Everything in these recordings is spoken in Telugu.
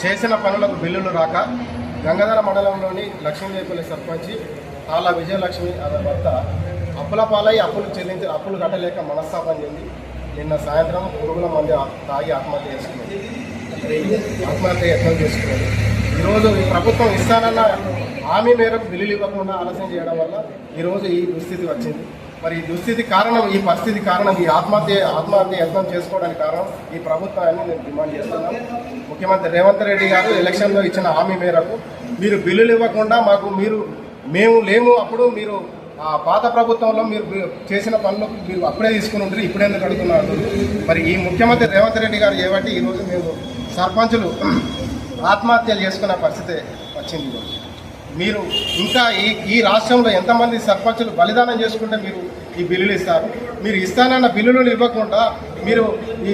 చేసిన పనులకు బిల్లులు రాక గంగాధర మండలంలోని లక్ష్మీదేవిపల్లి సర్పంచి తాళ విజయలక్ష్మి ఆమె భర్త అప్పుల పాలై అప్పులు కట్టలేక మనస్తాపం చెంది నిన్న సాయంత్రం పురుగుల మంది తాగి ఆత్మహత్య యత్నం చేసుకున్నది. ఈరోజు ఈ ప్రభుత్వం ఇస్తానన్న హామీ మేరకు బిల్లులు ఇవ్వకుండా ఆలస్యం చేయడం వల్ల ఈరోజు ఈ దుస్థితి వచ్చింది. మరి ఈ దుస్థితి కారణం, ఈ పరిస్థితి కారణం, ఈ ఆత్మహత్య యత్నం చేసుకోవడానికి కారణం ఈ ప్రభుత్వాన్ని నేను డిమాండ్ చేస్తున్నాను. ముఖ్యమంత్రి రేవంత్ రెడ్డి గారు ఎలక్షన్లో ఇచ్చిన హామీ మేరకు మీరు బిల్లులు ఇవ్వకుండా మేము లేము, అప్పుడు మీరు ఆ పాత ప్రభుత్వంలో మీరు చేసిన పనులకు మీరు అప్పుడే తీసుకుని ఉంటారు, ఇప్పుడే ఎందుకు అడుగుతున్నారు? మరి ఈ ముఖ్యమంత్రి రేవంత్ రెడ్డి గారు చేయబట్టి ఈరోజు మేము సర్పంచులు ఆత్మహత్యలు చేసుకునే పరిస్థితి వచ్చింది. మీరు ఇంకా ఈ రాష్ట్రంలో ఎంతమంది సర్పంచులు బలిదానం చేసుకుంటే మీరు ఈ బిల్లులు ఇస్తారు? మీరు ఇస్తానన్న బిల్లులు ఇవ్వకుండా మీరు ఈ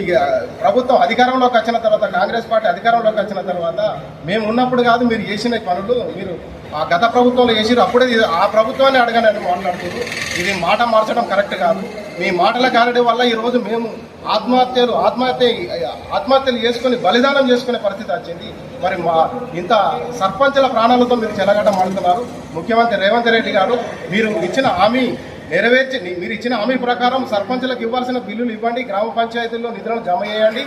ప్రభుత్వం అధికారంలోకి వచ్చిన తర్వాత, కాంగ్రెస్ పార్టీ అధికారంలోకి వచ్చిన తర్వాత మేము ఉన్నప్పుడు కాదు మీరు చేసిన పనులు మీరు ఆ గత ప్రభుత్వంలో చేసిరు, అప్పుడే ఆ ప్రభుత్వాన్ని అడగనని మాట్లాడుతున్నారు. ఇది మాట మార్చడం కరెక్ట్ కాదు. మీ మాటల గారడి వల్ల ఈరోజు మేము ఆత్మహత్యలు చేసుకుని బలిదానం చేసుకునే పరిస్థితి వచ్చింది. మరి ఇంత సర్పంచుల ప్రాణాలతో మీరు చెలగటమాడుతున్నారు. ముఖ్యమంత్రి రేవంత్ రెడ్డి గారు మీరు ఇచ్చిన హామీ ప్రకారం సర్పంచులకు ఇవ్వాల్సిన బిల్లులు ఇవ్వండి, గ్రామ పంచాయతీల్లో నిధులను జమ చేయండి,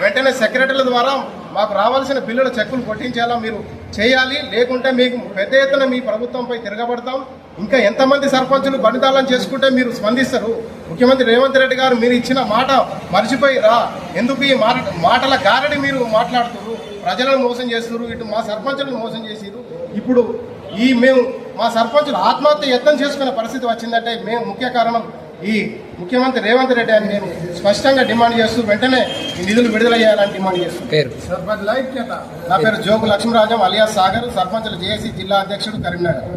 వెంటనే సెక్రటరీల ద్వారా మాకు రావాల్సిన బిల్లుల చెక్కులు కొట్టించేలా మీరు చేయాలి. లేకుంటే మీకు పెద్ద ఎత్తున మీ ప్రభుత్వంపై తిరగబడతాం. ఇంకా ఎంతమంది సర్పంచులు బలిదానం చేసుకుంటే మీరు స్పందిస్తారు? ముఖ్యమంత్రి రేవంత్ రెడ్డి గారు మీరు ఇచ్చిన మాట మర్చిపోయిరా? ఎందుకు ఈ మాటల గారడి మీరు మాట్లాడుతున్నారు? ప్రజలను మోసం చేస్తున్నారు, ఇటు మా సర్పంచులను మోసం చేసిరు. ఇప్పుడు మేము మా సర్పంచులు ఆత్మహత్య యత్నం చేసుకునే పరిస్థితి వచ్చిందంటే మేము ముఖ్య కారణం ఈ ముఖ్యమంత్రి రేవంత్ రెడ్డి అని నేను స్పష్టంగా డిమాండ్ చేస్తూ వెంటనే ఈ నిధులు విడుదల చేయాలని డిమాండ్ చేస్తున్నాను. నా పేరు జోగు లక్ష్మీరాజం అలియాస్ సాగర్, సర్పంచుల జేఏసీ జిల్లా అధ్యక్షుడు కరీంనగర్.